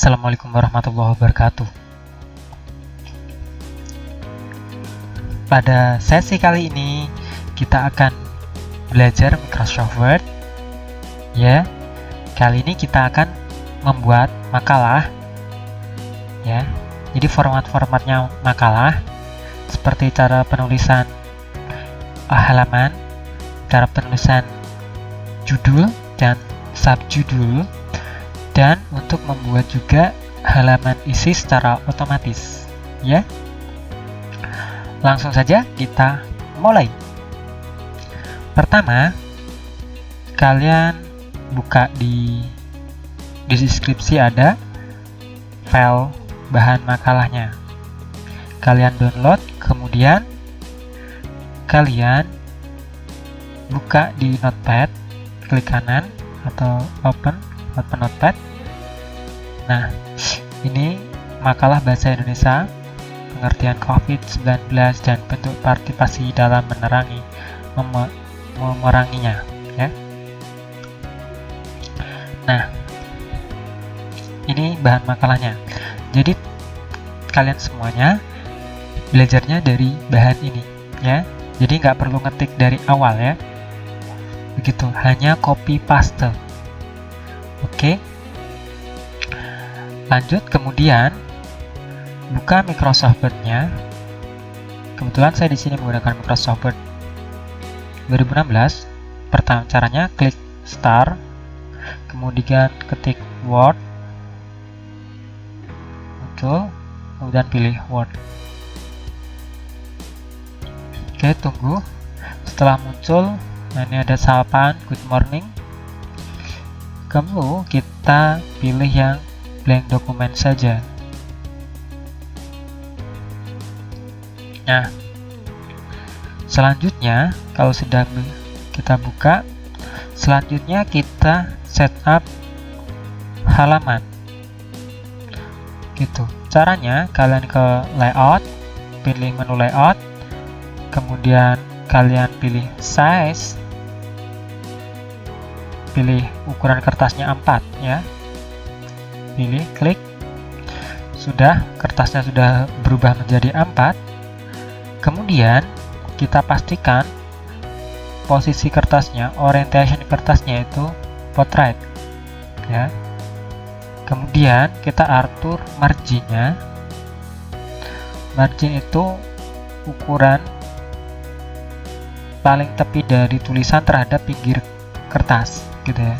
Assalamualaikum warahmatullahi wabarakatuh. Pada sesi kali ini kita akan belajar Microsoft Word. Ya, kali ini kita akan membuat makalah. Ya, jadi formatnya makalah seperti cara penulisan halaman, cara penulisan judul dan subjudul, dan untuk membuat juga halaman isi secara otomatis. Ya, langsung saja kita mulai. Pertama, kalian buka di deskripsi ada file bahan makalahnya. Kalian download, kemudian kalian buka di Notepad, klik kanan atau open Notepad. Nah, ini makalah bahasa Indonesia, pengertian COVID-19 dan bentuk partisipasi dalam memeranginya. Ya. Nah, ini bahan makalahnya. Jadi kalian semuanya belajarnya dari bahan ini, ya. Jadi nggak perlu ngetik dari awal, ya. Begitu, hanya copy paste. Oke. Lanjut, kemudian buka Microsoft Word-nya. Kebetulan saya di sini menggunakan Microsoft Word 2016. Pertama caranya klik Start, kemudian ketik Word, muncul, kemudian pilih Word. Oke, tunggu. Setelah muncul, nah ini ada sapaan Good Morning. Kemudian kita pilih yang blank dokumen saja. Nah, selanjutnya kalau sudah kita buka, selanjutnya kita setup halaman. Gitu. Caranya kalian ke layout, pilih menu layout, kemudian kalian pilih size, pilih ukuran kertasnya 4, ya. Pilih, klik. Sudah, kertasnya sudah berubah menjadi 4. Kemudian kita pastikan posisi kertasnya, orientation kertasnya itu portrait, ya. Kemudian kita atur marginnya. Margin itu ukuran paling tepi dari tulisan terhadap pinggir kertas, gitu ya.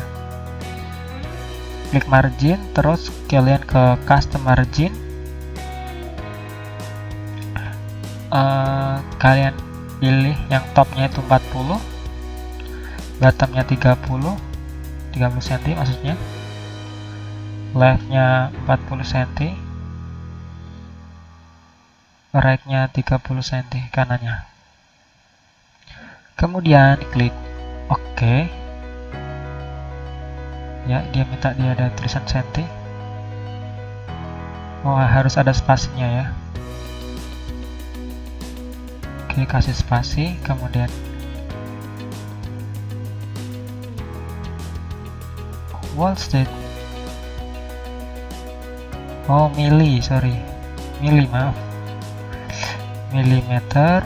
Klik margin, terus kalian ke custom margin. Kalian pilih yang topnya itu 40, bottomnya 30 cm maksudnya, leftnya 40 cm, rightnya 30 cm kanannya. Kemudian klik OK. Ya, dia minta dia ada tulisan senti. Oh, harus ada spasinya, ya. Oke, kasih spasi, kemudian Wall Street. Oh, mili, sorry. Mili, maaf. Milimeter.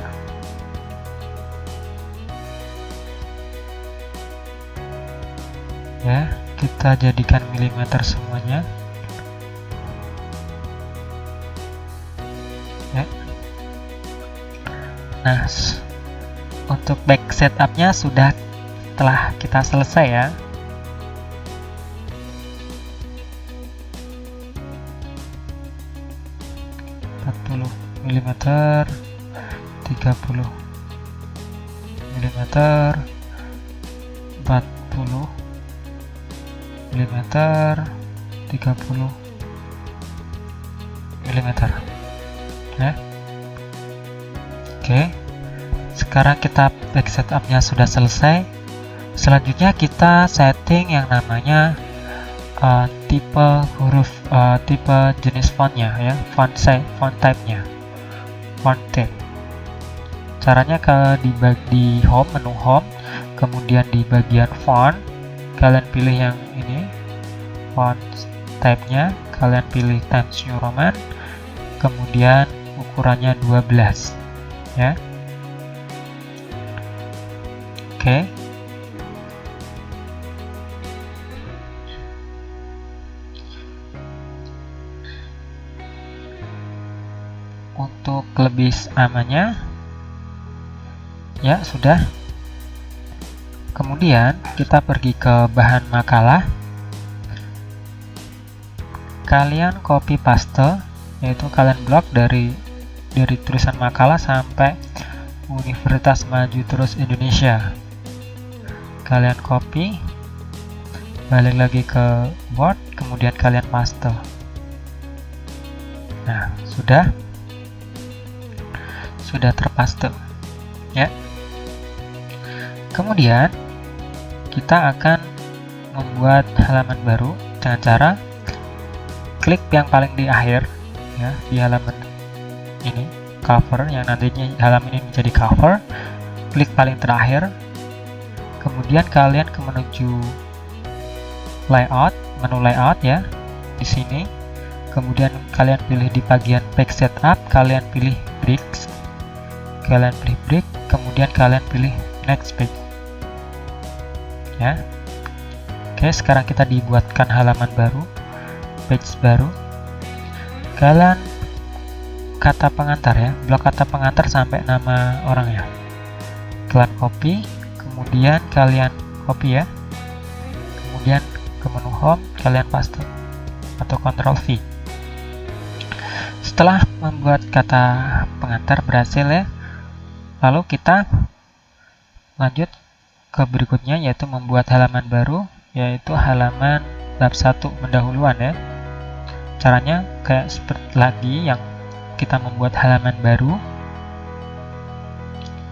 Ya, kita jadikan milimeter semuanya. Ya. Nah, untuk back setupnya sudah telah kita selesai, ya. mm, 30 mm, 40 mm, 30 mm, ya. Oke, sekarang kita back setupnya sudah selesai. Selanjutnya kita setting yang namanya tipe huruf, tipe jenis fontnya, ya, font type-nya, font type. Caranya di home, menu home, kemudian di bagian font kalian pilih yang ini, font type-nya, kalian pilih Times New Roman, kemudian ukurannya 12 ya. Oke. Untuk lebih amannya ya sudah. Kemudian kita pergi ke bahan makalah. Kalian copy paste, yaitu kalian blok dari tulisan makalah sampai Universitas Maju Terus Indonesia. Kalian copy, balik lagi ke Word, kemudian kalian paste. Nah, sudah terpaste ya. Kemudian kita akan membuat halaman baru dengan cara klik yang paling di akhir ya, di halaman ini cover, yang nantinya halaman ini menjadi cover. Klik paling terakhir, kemudian kalian ke menuju layout, menu layout ya di sini. Kemudian kalian pilih di bagian page setup, kalian pilih bricks, kalian pilih brick, kemudian kalian pilih next page ya. Oke, sekarang kita dibuatkan halaman baru, page baru. Kalian kata pengantar ya, blok kata pengantar sampai nama orangnya. Kalian copy, kemudian kalian copy ya, kemudian ke menu home kalian paste atau Ctrl V. Setelah membuat kata pengantar berhasil ya, lalu kita lanjut ke berikutnya, yaitu membuat halaman baru, yaitu halaman bab 1 pendahuluan ya. Caranya kayak seperti lagi yang kita membuat halaman baru.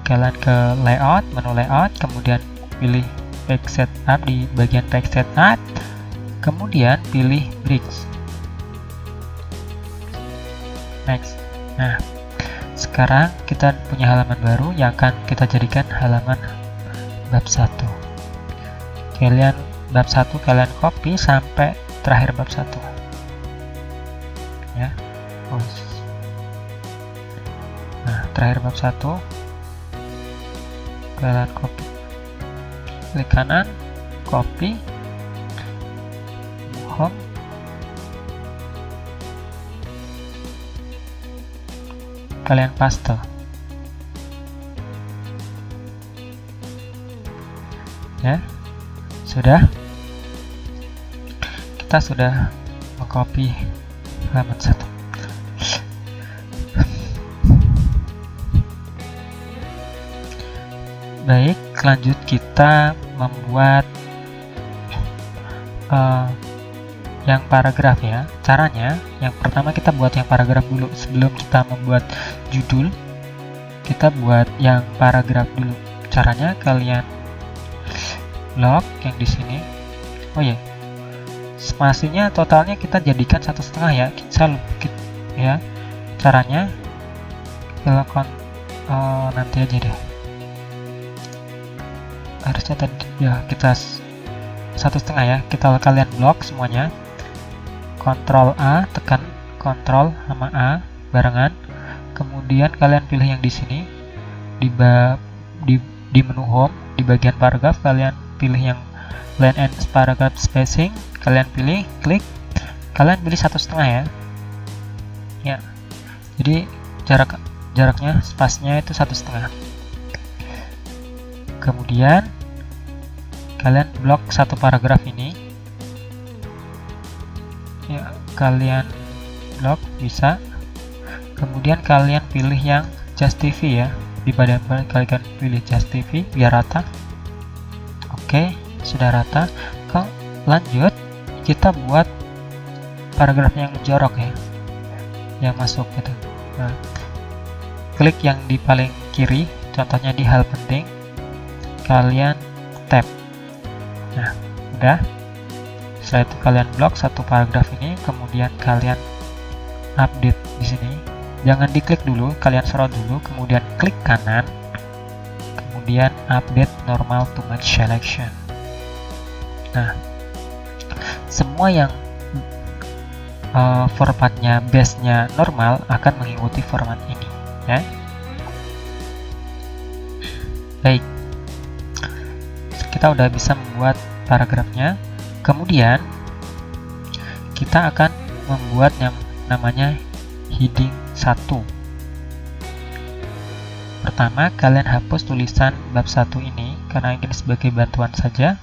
Kalian ke layout, menu layout, kemudian pilih page setup, di bagian page setup, kemudian pilih bricks. Next. Nah, sekarang kita punya halaman baru yang akan kita jadikan halaman bab 1. Kalian bab 1 kalian copy sampai terakhir bab 1 ya. Nah, terakhir bab 1 kalian copy, klik kanan, copy, home, kalian paste ya. Sudah, kita sudah mengcopy halaman 1. Baik, lanjut kita membuat yang paragraf ya. Caranya, yang pertama kita buat yang paragraf dulu. Sebelum kita membuat judul, kita buat yang paragraf dulu. Caranya kalian blok yang di sini. Oh ya, spasinya totalnya kita jadikan 1,5 ya. Ya. Caranya kita nanti aja deh. Harusnya tadi ya kita 1,5 ya. Kalian blok semuanya. Ctrl A, tekan Ctrl sama A barengan. Kemudian kalian pilih yang di sini di menu home, di bagian paragraf kalian pilih yang line and paragraph spacing, kalian pilih, klik, kalian pilih 1,5 ya. Ya. Jadi jaraknya spasinya itu 1,5. Kemudian kalian blok satu paragraf ini. Ya, kalian blok bisa. Kemudian kalian pilih yang Just TV ya. Di badan kalian pilih Just TV biar rata. Oke, sudah rata. Lanjut kita buat paragraf yang menjorok ya, yang masuk gitu. Nah, klik yang di paling kiri, contohnya di hal penting, kalian tap. Nah, udah. Setelah itu kalian blok satu paragraf ini, kemudian kalian update di sini. Jangan diklik dulu, kalian scroll dulu, kemudian klik kanan, kemudian update normal to match selection. Nah, semua yang formatnya base-nya normal akan mengikuti format ini ya. Baik, kita udah bisa membuat paragrafnya. Kemudian kita akan membuat yang namanya heading 1. Pertama, kalian hapus tulisan bab 1 ini karena ini sebagai bantuan saja.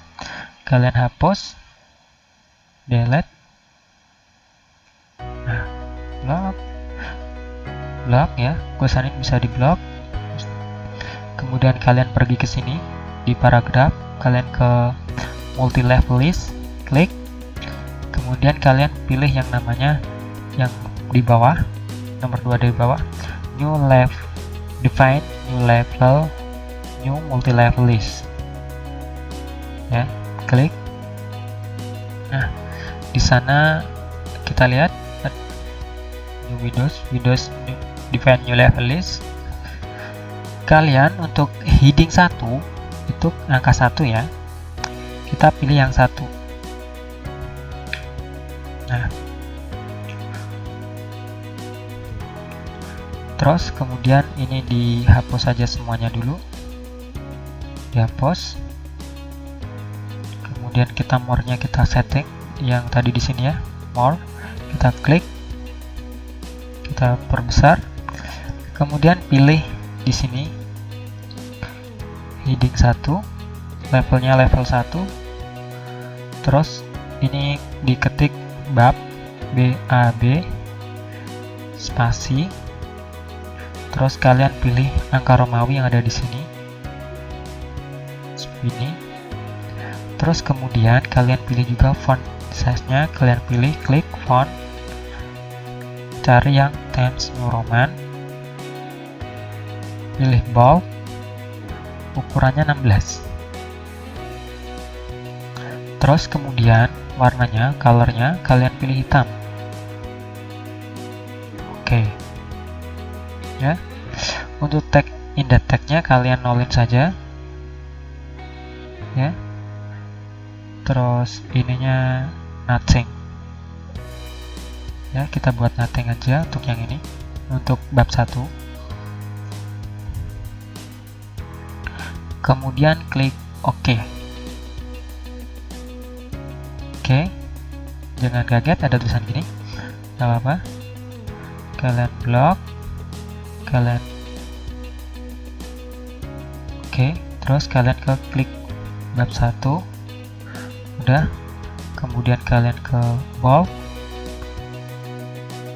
Kalian hapus, delete. Nah, blok ya, tulisan ini bisa di blok. Kemudian kalian pergi ke sini di paragraf, kalian ke multi level list, klik. Kemudian kalian pilih yang namanya yang di bawah, nomor 2 dari bawah, new level, define new level, new multi level list. Ya, klik. Nah, di sana kita lihat new Windows new, define new level list. Kalian untuk heading 1 itu angka 1 ya. Kita pilih yang 1. Nah, terus kemudian ini dihapus saja semuanya dulu. Dihapus. Kemudian kita more-nya kita setting yang tadi di sini ya, more. Kita klik. Kita perbesar. Kemudian pilih di sini heading 1, levelnya level 1. Terus ini diketik bab BAB spasi. Terus kalian pilih angka Romawi yang ada di sini. Ini. Terus kemudian kalian pilih juga font size-nya, kalian pilih klik font. Cari yang Times New Roman. Pilih bold. Ukurannya 16. Terus kemudian warnanya, colornya kalian pilih hitam. Oke. Ya. Untuk tag indet tag-nya kalian nolin saja. Ya. Terus ininya nothing. Ya, kita buat nothing aja untuk yang ini. Untuk bab 1. Kemudian klik OK. Oke. Jangan kaget ada tulisan gini. Gak apa-apa. Kalian blok. Kalian Oke. Terus kalian ke klik bab 1. Udah. Kemudian kalian ke bold.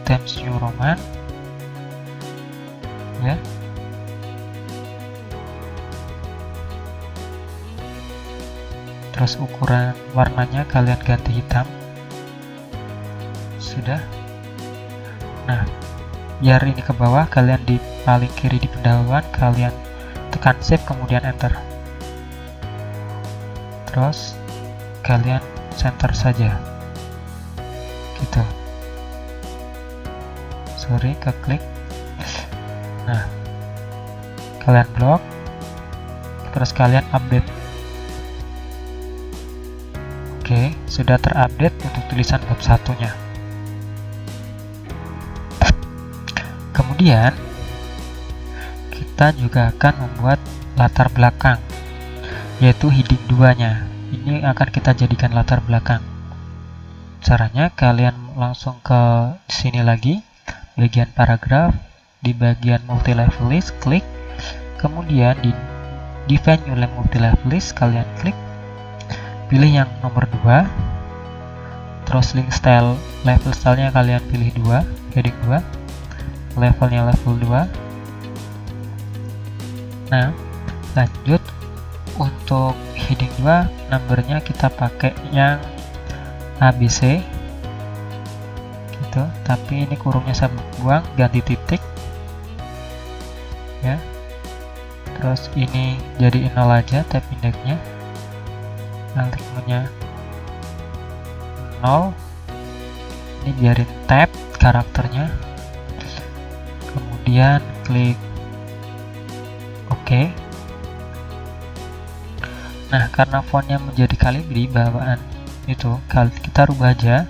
Times New Roman. Ya. Terus ukuran warnanya kalian ganti hitam. Sudah. Nah, biar ini ke bawah, kalian di paling kiri di pendahuluan kalian tekan shift kemudian enter. Terus kalian center saja. Gitu. Sorry, ke klik. Nah, kalian blok. Terus kalian update. Oke, sudah terupdate untuk tulisan bab 1-nya. Kemudian kita juga akan membuat latar belakang, yaitu heading 2-nya. Ini akan kita jadikan latar belakang. Caranya kalian langsung ke sini lagi, bagian paragraf, di bagian multi level list, klik. Kemudian di define new multi level list kalian klik. Pilih yang nomor 2. Terus link style, level stylenya kalian pilih 2, heading 2. Levelnya level 2. Nah, lanjut untuk heading 2, numbernya kita pakai yang ABC gitu, tapi ini kurungnya saya buang, ganti titik ya. Terus ini jadi 0 aja, tab indeksnya, alignmentnya 0. Ini biarin tab karakternya, kemudian klik OK. Nah, karena fontnya menjadi Calibri bawaan itu, kita rubah aja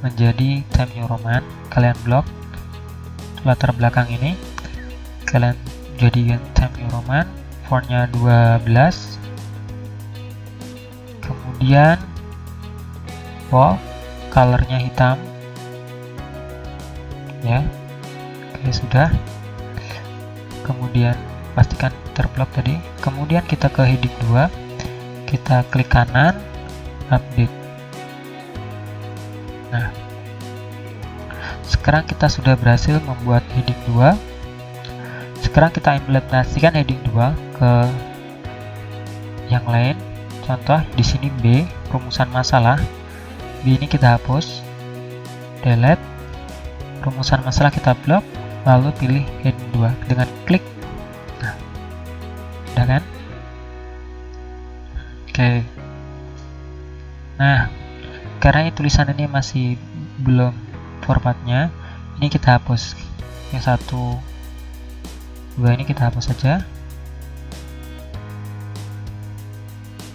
menjadi Times New Roman. Kalian blok latar belakang ini, kalian jadikan Times New Roman, fontnya 12, kemudian bold, colornya hitam, ya. Oke, sudah. Kemudian pastikan terblok tadi. Kemudian kita ke heading 2, kita klik kanan, update. Nah, sekarang kita sudah berhasil membuat heading 2. Sekarang kita implementasikan heading 2 ke yang lain. Contoh di sini B, rumusan masalah. B ini kita hapus, delete, rumusan masalah kita blok, lalu pilih heading 2 dengan klik. Nah, udah kan? Oke. Nah, karena tulisan ini masih belum formatnya, ini kita hapus. Yang 1, 2 ini kita hapus saja.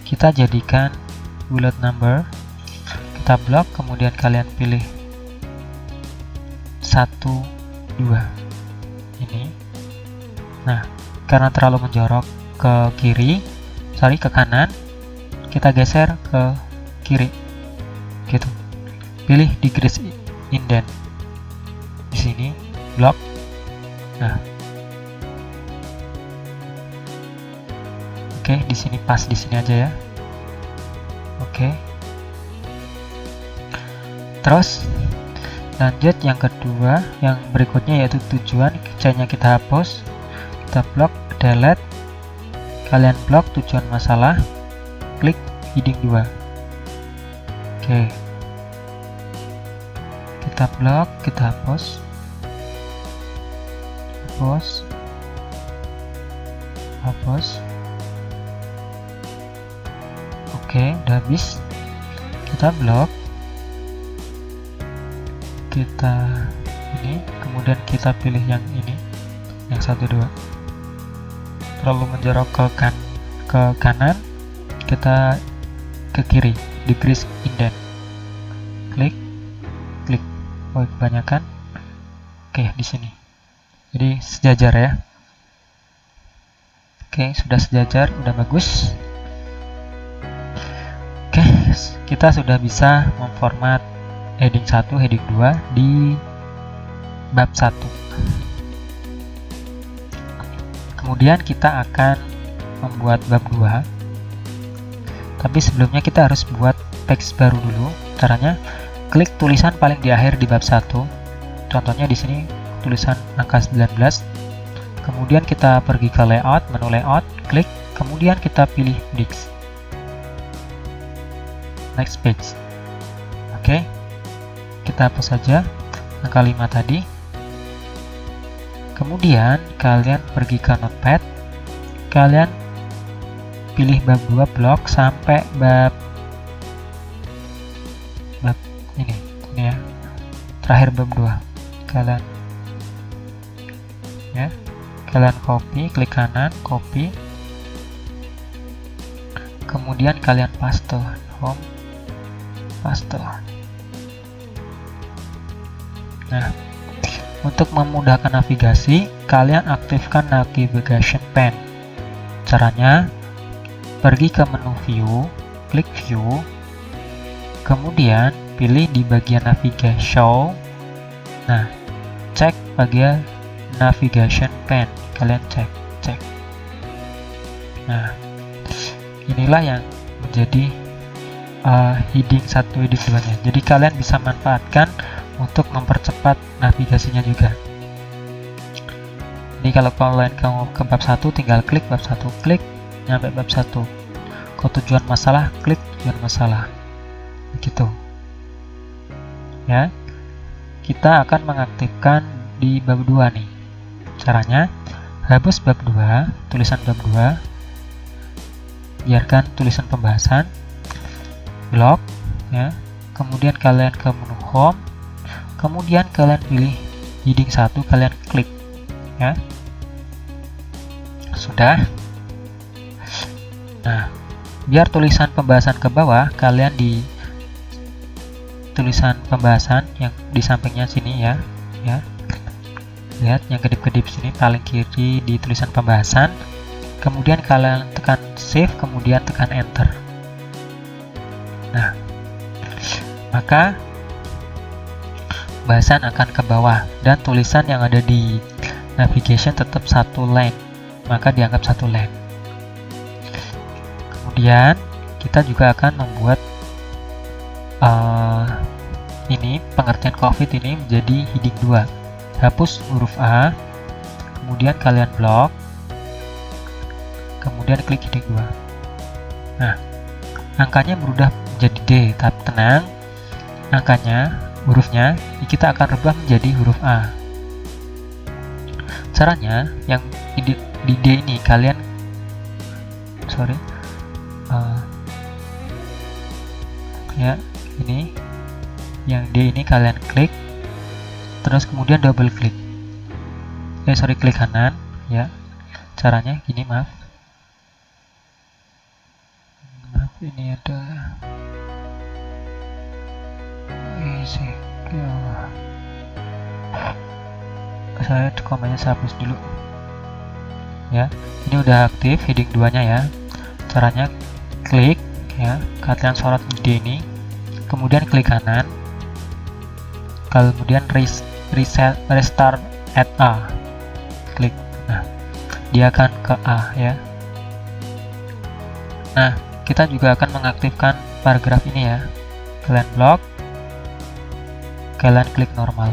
Kita jadikan bullet number, kita blok, kemudian kalian pilih 1, 2 ini. Nah, karena terlalu menjorok ke kiri, ke kanan, kita geser ke kiri gitu. Pilih decrease indent di sini, blok. Nah, oke, di sini pas, di sini aja ya. Oke. Terus lanjut yang kedua, yang berikutnya yaitu tujuan. C-nya kita hapus, kita blok, delete, kalian blok tujuan masalah, klik heading 2. Oke, kita blok, kita hapus, hapus. Oke, udah habis. Kita blok, kita ini, kemudian kita pilih yang ini, yang 1, 2. Terlalu menjorok ke kanan, kita ke kiri, decrease indent, klik. Oh, kebanyakan. Oke, di sini. Jadi sejajar ya. Oke, sudah sejajar, udah bagus. Oke, kita sudah bisa memformat heading 1, heading 2 di bab 1. Kemudian kita akan membuat bab 2. Tapi sebelumnya kita harus buat teks baru dulu. Caranya, klik tulisan paling di akhir di bab 1. Contohnya di sini tulisan angka 19. Kemudian kita pergi ke layout, menu layout, klik, kemudian kita pilih next page. Oke. Kita hapus saja angka 5 tadi. Kemudian kalian pergi ke notepad. Kalian pilih bab 2 blok sampai bab ini ya. Terakhir bab 2. Kalian copy, klik kanan, copy. Kemudian kalian paste, home, paste. Nah, untuk memudahkan navigasi, kalian aktifkan navigation pane. Caranya, pergi ke menu view, klik view, kemudian pilih di bagian navigation. Nah, cek bagian navigation pane, kalian cek. Nah, inilah yang menjadi heading 1, heading 2 nya. Jadi kalian bisa manfaatkan untuk mempercepat navigasinya juga. Jadi kalau kalian ke bab 1, tinggal klik bab 1, klik, nyampe bab 1. Ke tujuan masalah, klik tujuan masalah. Begitu. Ya. Kita akan mengaktifkan di bab 2 nih. Caranya, hapus bab 2, tulisan bab 2. Biarkan tulisan pembahasan, blok ya. Kemudian kalian ke menu home. Kemudian kalian pilih heading 1, kalian klik ya. Sudah. Nah, biar tulisan pembahasan ke bawah, kalian di tulisan pembahasan yang di sampingnya sini ya. Lihat yang kedip-kedip sini paling kiri di tulisan pembahasan. Kemudian kalian tekan save, kemudian tekan enter. Nah, maka pembahasan akan ke bawah dan tulisan yang ada di navigation tetap satu line, maka dianggap satu line. Kemudian kita juga akan membuat ini pengertian COVID ini menjadi heading 2. Hapus huruf A, kemudian kalian blok, kemudian klik heading 2. Nah, angkanya berubah menjadi D, tapi tenang, angkanya, hurufnya kita akan rubah menjadi huruf A. Caranya yang di D ini kalian ini yang D ini kalian klik, terus kemudian double klik, klik kanan ya. Caranya gini, maaf ini ada saya komennya saya hapus dulu ya. Ini udah aktif heading 2 nya ya. Caranya klik ya, kalian sorot D ini, kemudian klik kanan, kemudian restart at A, klik. Nah, dia akan ke A ya. Nah, kita juga akan mengaktifkan paragraf ini ya. Kalian blok, kalian klik normal.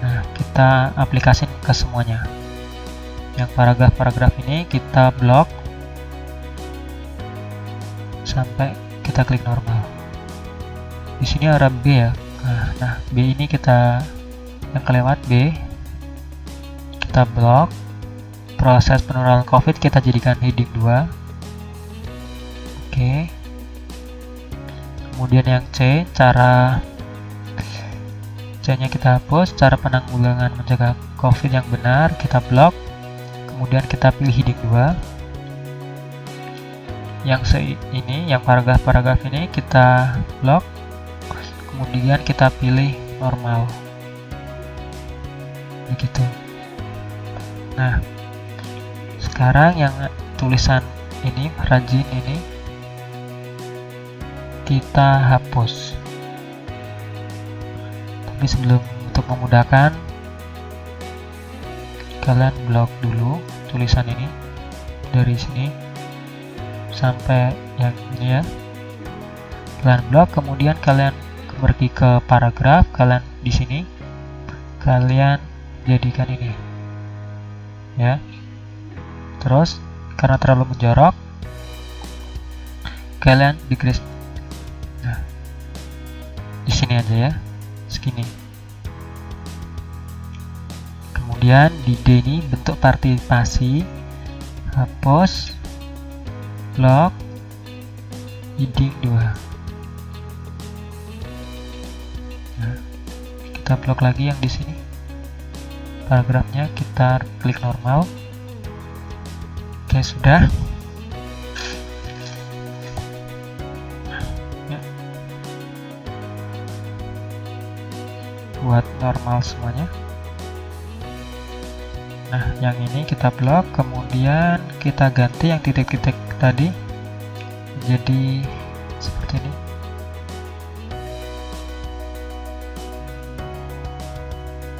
Nah, kita aplikasikan ke semuanya. Yang paragraf-paragraf ini kita blok sampai kita klik normal. Di sini ada B ya. Nah, B ini kita yang kelewat B, kita blok. Proses penularan COVID kita jadikan heading 2. Oke. Kemudian yang C, cara C-nya kita hapus. Cara penanggulangan mencegah COVID yang benar kita blok. Kemudian kita pilih heading 2. Yang ini, yang paragraf-paragraf ini kita blok. Kemudian kita pilih normal. Begitu. Nah, sekarang yang tulisan ini, rajin ini kita hapus. Tapi sebelum untuk memudahkan, kalian blok dulu tulisan ini dari sini sampai yang ini ya. Kalian blok, kemudian kalian pergi ke paragraf, kalian di sini kalian jadikan ini ya. Terus karena terlalu menjorok, kalian decrease. Nah, di sini aja ya, segini. Kemudian di D ini bentuk partisipasi, hapus, blok, heading 2. Nah, kita blok lagi yang di sini. Paragrafnya kita klik normal. Oke, sudah. Ya. Buat normal semuanya. Nah, yang ini kita blok, kemudian kita ganti yang titik-titik tadi jadi seperti ini.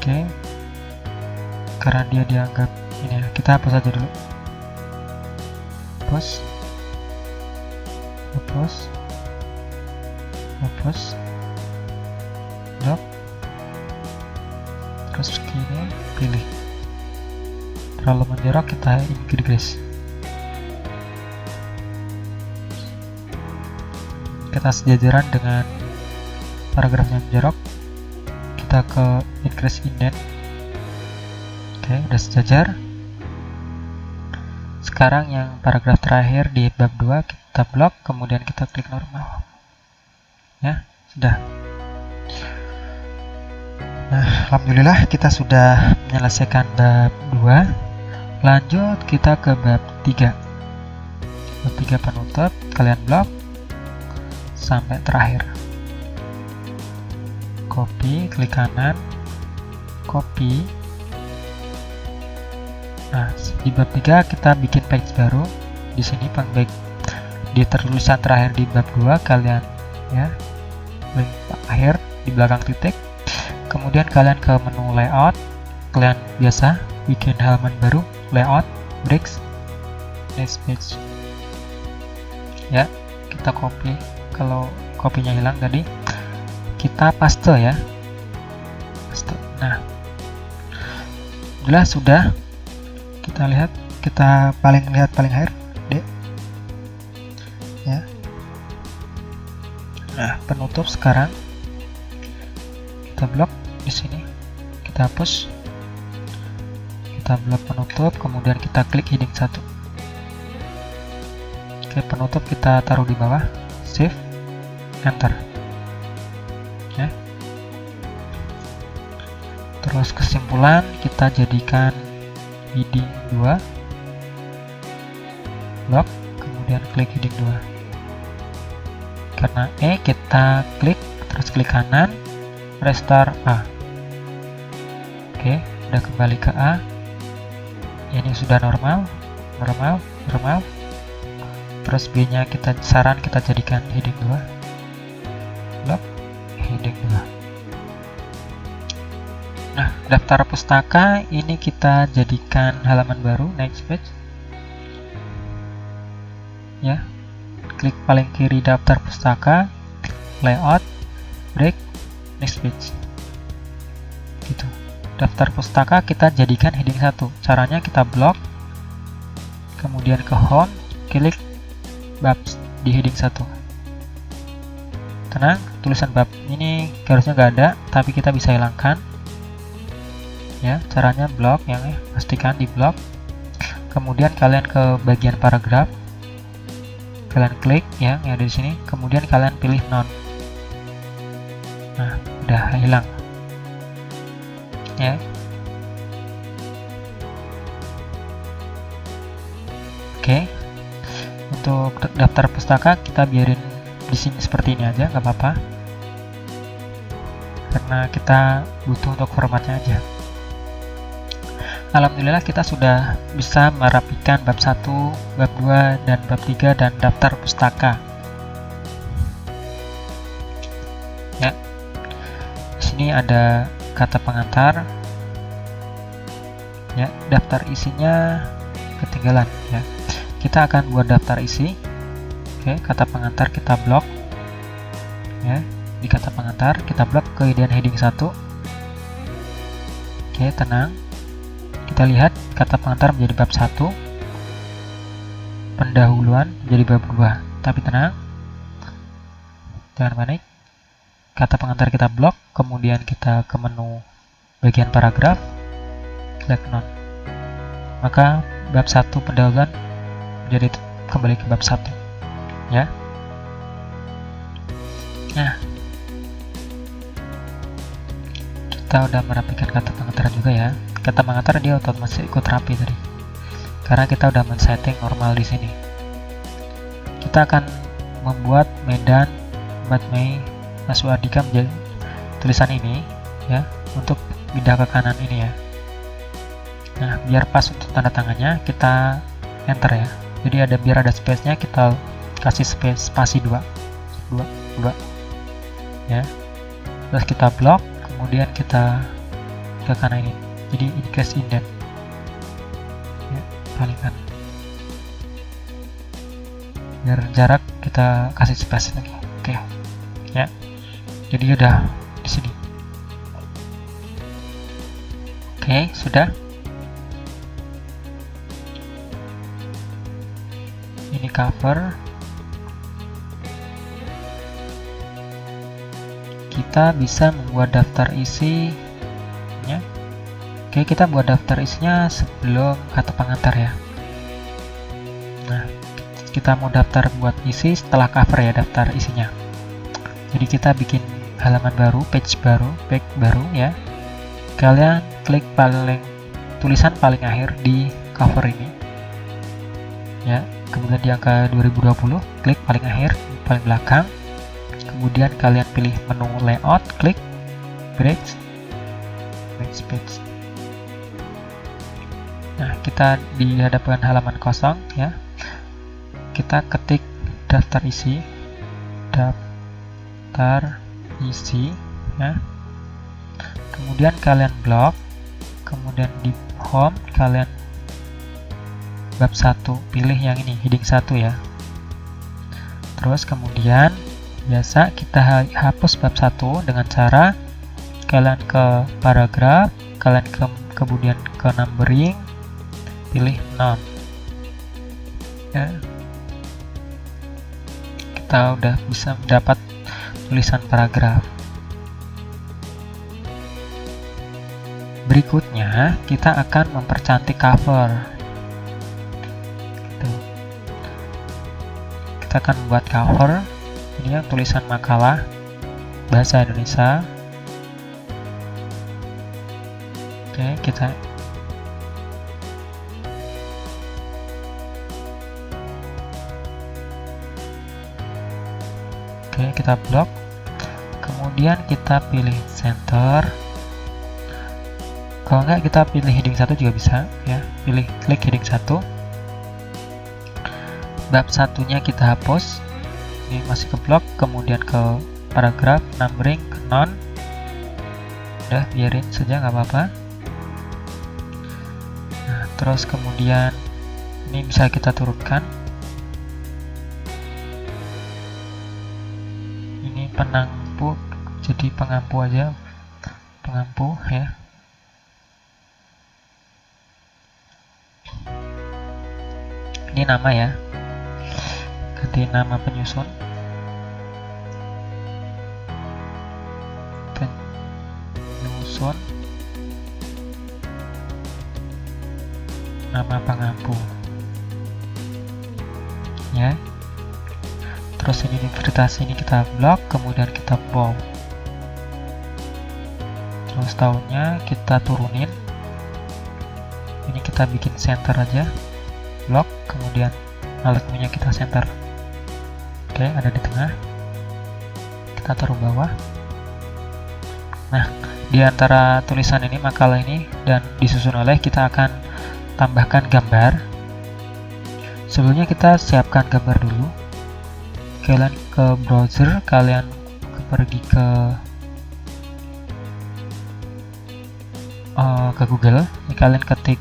Oke. Karena dia dianggap ini ya, kita hapus aja dulu. Hapus, blok, terus gini, pilih. Terlalu menjorok kita increase. Kita sejajaran dengan paragrafnya menjorok, kita ke increase indent. Oke, udah sejajar. Sekarang yang paragraf terakhir di bab 2 kita blok, kemudian kita klik normal. Ya, sudah. Nah, alhamdulillah kita sudah menyelesaikan bab 2. Lanjut kita ke bab 3. Bab 3 penutup, kalian blok sampai terakhir. Copy, klik kanan, copy. Nah, di bab 3 kita bikin page baru. Di sini di tulisan terakhir di bab 2 kalian ya link akhir di belakang titik. Kemudian kalian ke menu layout, kalian biasa bikin halaman baru, layout, breaks, next page. Ya, kita copy. Kalau kopinya hilang tadi, kita paste ya. Paste. Nah, jelas sudah. Kita lihat, kita paling akhir, D. Ya. Nah, penutup sekarang kita blok di sini, kita hapus, kita blok penutup, kemudian kita klik heading 1. Oke, penutup kita taruh di bawah, shift, enter. Ya. Terus kesimpulan kita jadikan heading 2, blok, kemudian klik heading 2. Karena kita klik, terus klik kanan, restart A. Oke, udah kembali ke A. Ini sudah normal. Terus B nya kita jadikan heading 2, blok, heading 2. Nah, daftar pustaka ini kita jadikan halaman baru, next page. Ya, klik paling kiri daftar pustaka, layout, break, next page. Gitu. Daftar pustaka kita jadikan heading 1. Caranya kita blok, kemudian ke home, klik bab di heading 1. Tenang, tulisan bab ini harusnya nggak ada, tapi kita bisa hilangkan. Ya, caranya blok yang pastikan di blok. Kemudian kalian ke bagian paragraf, kalian klik yang ada di sini, kemudian kalian pilih none. Nah, udah hilang. Ya. Oke. Untuk daftar pustaka kita biarin di sini seperti ini aja, nggak apa-apa. Karena kita butuh untuk formatnya aja. Alhamdulillah kita sudah bisa merapikan bab 1, bab 2, dan bab 3 dan daftar pustaka. Ya. Di sini ada kata pengantar. Ya, daftar isinya ketinggalan ya. Kita akan buat daftar isi. Oke, kata pengantar kita blok. Ya, di kata pengantar kita blok kemudian heading 1. Oke, tenang. Kita lihat kata pengantar menjadi bab 1, pendahuluan menjadi bab 2. Tapi tenang, jangan panik. Kata pengantar kita blok, kemudian kita ke menu bagian paragraf, klik none. Maka bab 1 pendahuluan menjadi kembali ke bab 1. Ya. Nah, kita udah merapikan kata pengantar juga ya. Kata pengantar dia otomatis ikut rapi tadi, karena kita udah men-setting normal di sini. Kita akan membuat Medan 4 Mei Maswardika menjadi tulisan ini ya, untuk pindah ke kanan ini ya. Nah, biar pas untuk tanda tangannya kita enter ya. Jadi biar ada space-nya, kita kasih spasi 2 ya. Terus kita blok, kemudian kita ke kanan ini. Jadi increase indent ya, paling kanan. Biar jarak kita kasih space lagi. Oke. Ya. Jadi udah di sini. Oke, sudah. Ini cover. Kita bisa membuat daftar isi ya. Oke, kita buat daftar isinya sebelum kata pengantar ya. Nah, kita mau daftar buat isi setelah cover ya, daftar isinya. Jadi kita bikin halaman baru, page baru ya. Kalian klik tulisan paling akhir di cover ini ya. Kemudian di angka 2020, klik paling akhir, paling belakang. kemudian kalian pilih menu layout, klik break page. Nah, kita dihadapkan halaman kosong ya. Kita ketik daftar isi ya. Kemudian kalian blok, kemudian di home kalian bab 1, pilih yang ini heading 1 ya. Terus kemudian biasa kita hapus bab 1 dengan cara kalian ke paragraf, kalian kemudian ke numbering, pilih none ya. Kita udah bisa mendapat tulisan paragraf. Berikutnya kita akan mempercantik cover. Kita akan membuat cover. Ini yang tulisan makalah bahasa Indonesia. Oke, kita blok. Kemudian kita pilih center. Kalau enggak kita pilih heading 1 juga bisa ya. Klik heading 1. Bab satunya kita hapus. Ini masih ke blok, kemudian ke paragraf, numbering, ke none. Udah, biarin saja nggak apa-apa. Nah, terus kemudian ini bisa kita turunkan. Ini pengampu, jadi pengampu aja, pengampu ya. Ini nama ya, ganti nama penyusun. Nama pengampu ya. Terus ini universitas ini kita blok, kemudian kita bold. Terus tahunnya kita turunin. Ini kita bikin center aja, blok, kemudian alat punya kita center. Oke, ada di tengah. Kita taruh bawah. Nah, di antara tulisan ini, makalah ini, dan disusun oleh, kita akan tambahkan gambar. Sebelumnya kita siapkan gambar dulu. Kalian ke browser, kalian pergi ke Google. Ini kalian ketik,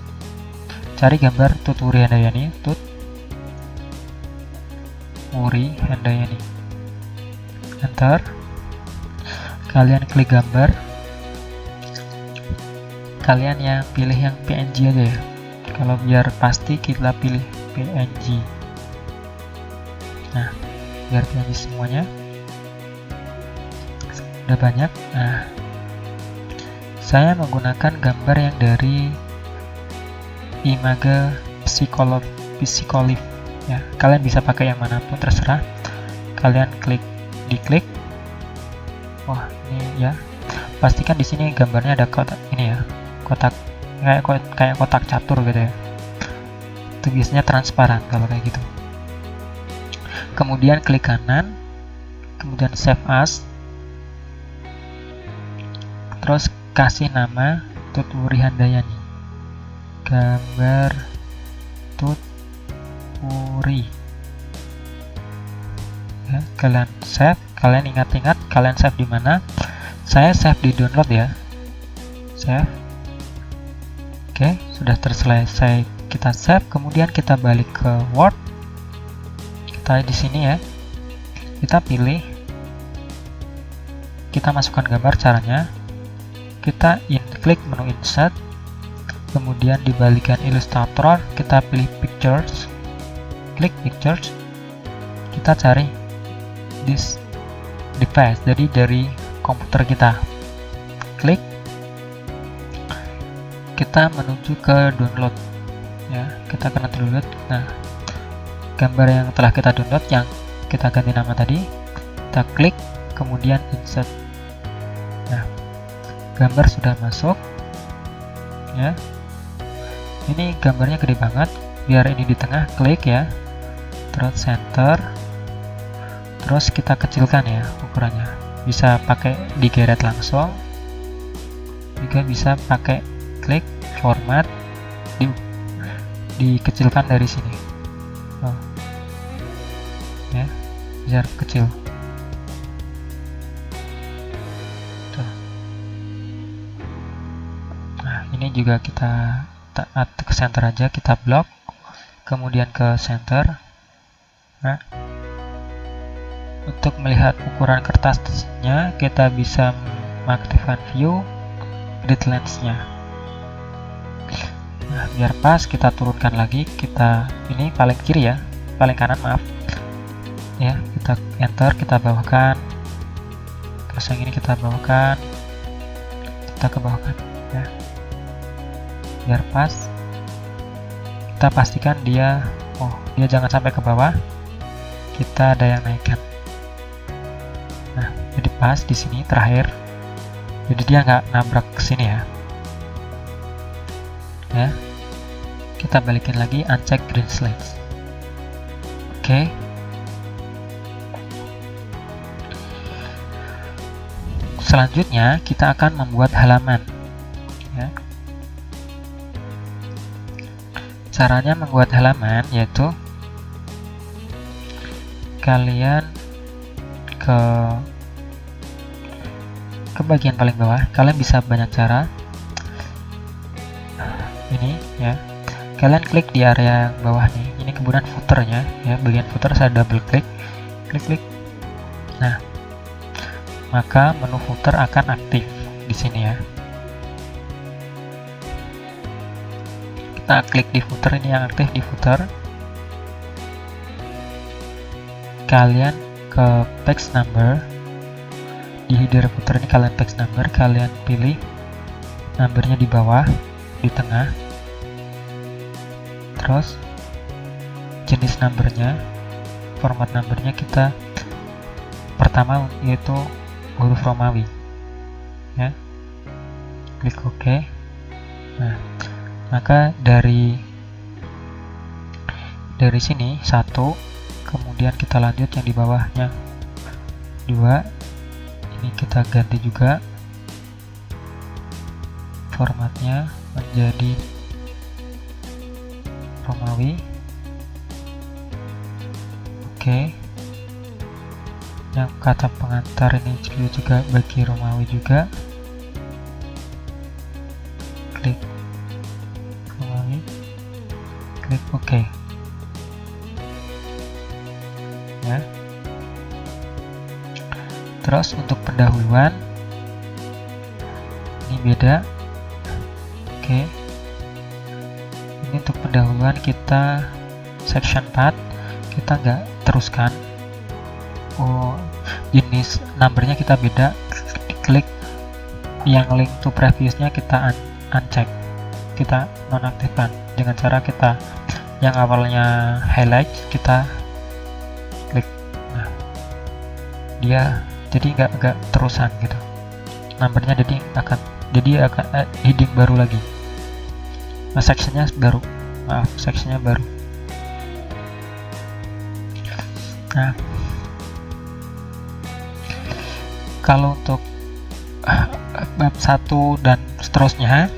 cari gambar Tut Wuri Handayani, Tut Wuri Handayani, enter. Kalian klik gambar. Kalian yang pilih yang PNG aja ya. Kalau biar pasti kita pilih PNG. Nah, biar PNG semuanya. Udah banyak. Nah, saya menggunakan gambar yang dari Image Psycholive ya. Kalian bisa pakai yang manapun terserah. Kalian diklik. Wah, ini ya. Pastikan di sini gambarnya ada kotak ini ya. Kotak kayak kotak catur gitu ya. Itu biasanya transparan kalau kayak gitu. Kemudian klik kanan, kemudian save as, terus kasih nama Tut Wuri Handayani, gambar Tut Wuri ya. Kalian save. Kalian ingat-ingat kalian save di mana. Saya save di download ya. Save. Oke, sudah selesai kita save. Kemudian kita balik ke Word. Kita di sini ya. Kita pilih. Kita masukkan gambar. Caranya kita klik menu insert. Kemudian di bagian Illustrator kita pilih pictures. Klik pictures. Kita cari this device. Jadi dari komputer kita. Klik. Kita menuju ke download ya, kita akan download. Nah, gambar yang telah kita download yang kita ganti nama tadi, kita klik, kemudian insert. Nah, gambar sudah masuk ya. Ini gambarnya gede banget, biar ini di tengah, klik ya, terus center. Terus kita kecilkan ya ukurannya, bisa pakai digeret langsung, juga bisa pakai klik format, dikecilkan dari sini. Ya, biar kecil. Tuh. Nah, ini juga kita ke center aja, kita blok, kemudian ke center. Nah, untuk melihat ukuran kertasnya, kita bisa mengaktifkan view grid lens-nya. Nah, biar pas, kita turunkan lagi, kita ini paling kiri ya, paling kanan maaf. Ya, kita enter, kita bawahkan. Terus yang ini kita bawahkan, kita ke bawahkan ya. Biar pas, kita pastikan dia jangan sampai ke bawah. Kita ada yang naikkan. Nah, jadi pas di sini terakhir. Jadi dia nggak nabrak ke sini ya. Ya. Kita balikin lagi, uncheck green lens. Oke. Selanjutnya kita akan membuat halaman ya. Caranya membuat halaman yaitu kalian ke bagian paling bawah. Kalian bisa banyak cara. Ini ya, kalian klik di area yang bawah nih, ini kemudian footernya ya, bagian footer saya double klik, klik. Nah, maka menu footer akan aktif di sini ya. Kita klik di footer, ini yang aktif di footer. Kalian ke page number, di header footer ini kalian page number, kalian pilih numbernya di bawah, di tengah. Terus jenis numbernya, format numbernya kita pertama yaitu huruf Romawi ya, klik OK. Nah, maka dari sini 1, kemudian kita lanjut yang di bawahnya 2, ini kita ganti juga formatnya menjadi Romawi. Oke. Yang kata pengantar ini juga bagi Romawi juga, klik Romawi, klik OK ya. Terus untuk pendahuluan ini beda. Oke. Ini untuk pendahuluan kita section path, kita nggak teruskan. Jenis numbernya kita beda, klik yang link to previousnya kita uncheck, kita nonaktifkan dengan cara kita yang awalnya highlight kita klik. Nah, dia jadi nggak terusan gitu, numbernya jadi akan heading baru lagi. Nah, sectionnya baru, sectionnya baru. Nah, kalau untuk bab 1 dan seterusnya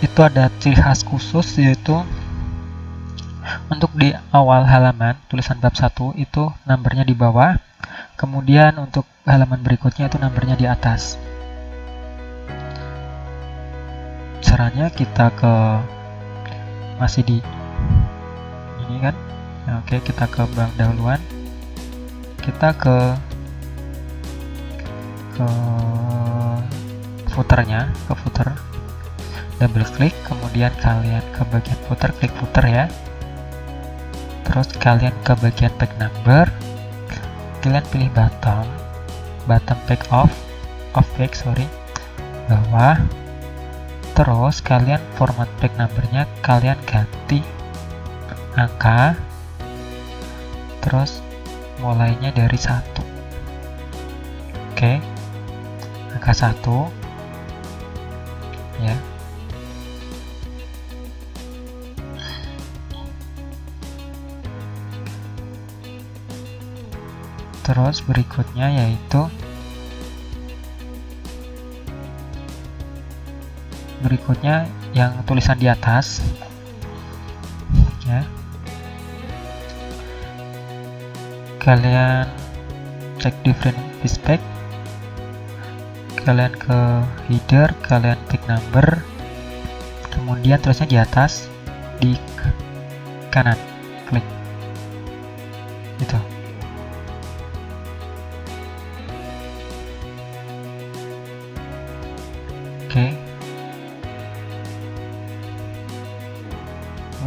itu ada ciri khas khusus, yaitu untuk di awal halaman tulisan bab 1 itu numbernya di bawah, kemudian untuk halaman berikutnya itu numbernya di atas. Caranya kita ke masih di ini kan. Nah, oke, kita ke pendahuluan, kita ke footernya, ke footer, double klik, kemudian kalian ke bagian footer, klik footer ya. Terus kalian ke bagian page number, kalian pilih bottom page off page, bawah. Terus kalian format page numbernya kalian ganti angka, terus mulainya dari 1. Oke. Angka 1 ya. Terus berikutnya yaitu yang tulisan di atas ya, kalian cek different spec, kalian ke header, kalian pick number, kemudian tulisnya di atas di kanan, klik gitu. Oke.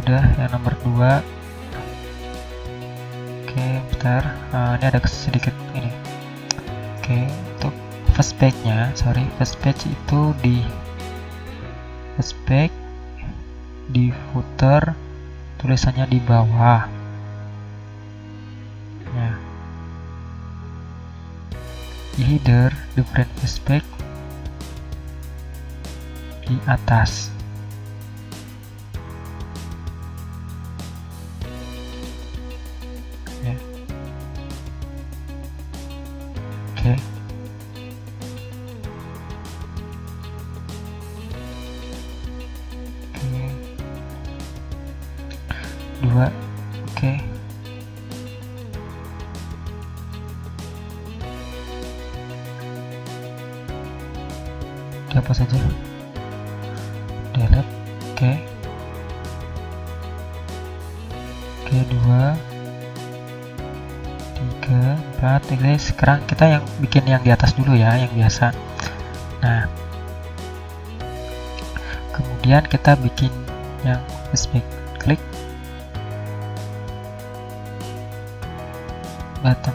Udah yang nomor 2. Oke, bentar. Ini ada sedikit ini. Oke, untuk first page-nya, first page itu di first page, di footer, tulisannya di bawah. Ya. Di header, different first page di atas. Ya. Oke. Dua. Oke. Apa saja? Delete. Oke. Oke, 2 3 4. Oke, sekarang kita yang bikin yang di atas dulu ya, yang biasa. Nah, kemudian kita bikin yang spec, klik button.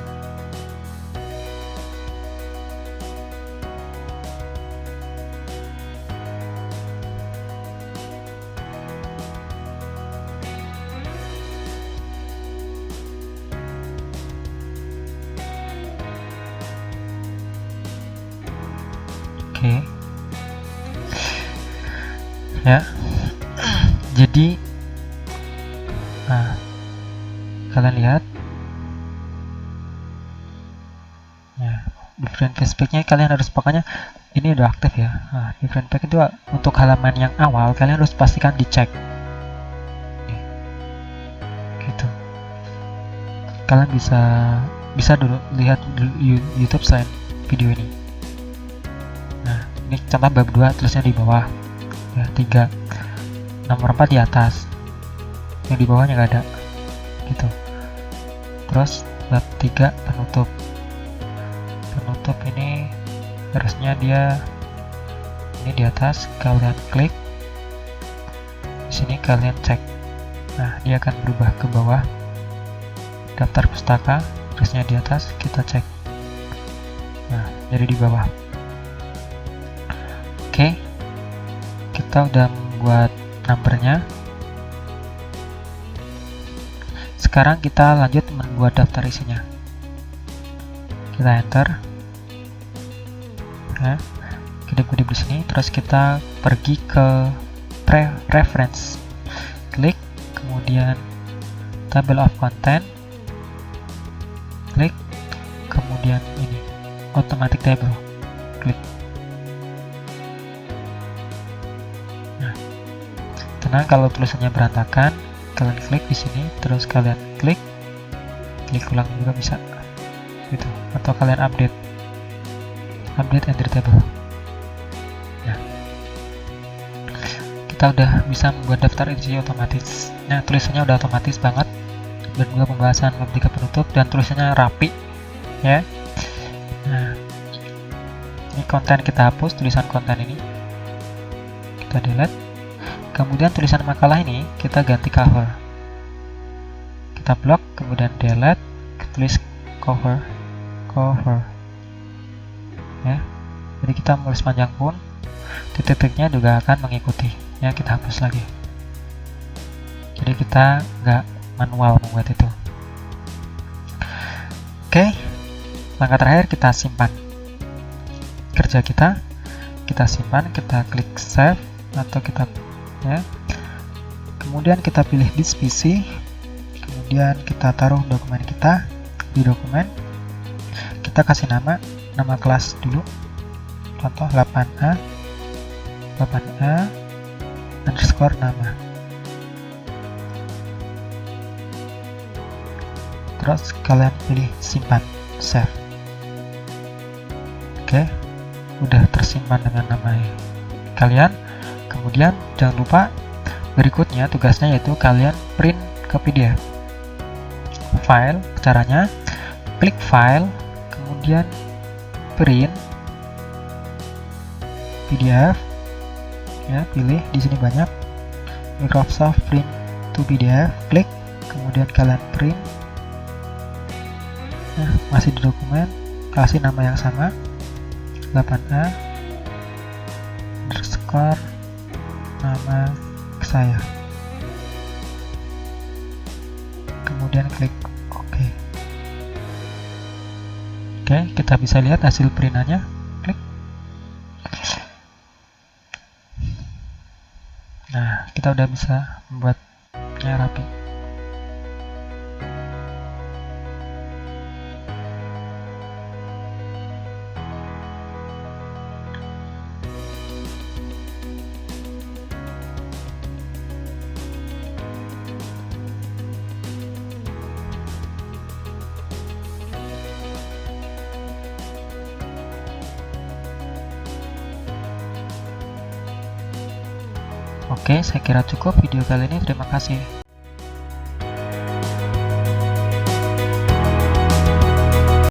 Oke. Ya. Jadi kalian lihat ya, different page-nya kalian harus pokoknya ini udah aktif ya. Different page itu untuk halaman yang awal kalian harus pastikan dicek. Gitu. Kalian bisa dulu lihat YouTube selain video ini. Nah, ini contoh bab 2 tulisnya di bawah. Ya, 3. Nomor 4 di atas. Yang di bawahnya nggak ada. Gitu. Terus bab 3 penutup. Penutup ini harusnya dia ini di atas, kalian klik. Di sini kalian cek. Nah, dia akan berubah ke bawah. Daftar pustaka, harusnya di atas, kita cek. Nah, jadi di bawah. Oke, kita udah membuat numbernya. Sekarang kita lanjut membuat daftar isinya. Kita enter. Nah, kedip-kedip di sini. Terus kita pergi ke reference, klik, kemudian table of content, klik, kemudian ini automatic table, klik. Nah, kalau tulisannya berantakan, kalian klik di sini, terus kalian klik ulang juga bisa, gitu. Atau kalian update entry table. Nah, kita udah bisa membuat daftar isi otomatis. Nah, tulisannya udah otomatis banget, dan juga pembahasan bab 3 penutup, dan tulisannya rapi, ya. Nah, ini konten kita hapus, tulisan konten ini kita delete. Kemudian tulisan makalah ini kita ganti cover. Kita blok, kemudian delete, tulis cover. Ya. Jadi kita menulis panjang pun titik-titiknya juga akan mengikuti. Ya, kita hapus lagi. Jadi kita nggak manual membuat itu. Oke. Langkah terakhir kita simpan kerja kita simpan, kita klik save atau kita ya. Kemudian kita pilih this PC, kemudian kita taruh dokumen kita di dokumen, kita kasih nama kelas dulu, contoh 8A underscore nama. Terus kalian pilih simpan, save. Oke, udah tersimpan dengan nama kalian. Kemudian jangan lupa berikutnya tugasnya yaitu kalian print ke PDF. File, caranya klik file, kemudian print PDF. Ya, pilih di sini banyak Microsoft Print to PDF, klik, kemudian kalian print. Nah, masih di dokumen, kasih nama yang sama 8A underscore nama saya, kemudian klik OK. Oke, kita bisa lihat hasil printannya. Klik. Nah, kita udah bisa membuatnya rapi. Oke, saya kira cukup video kali ini. Terima kasih.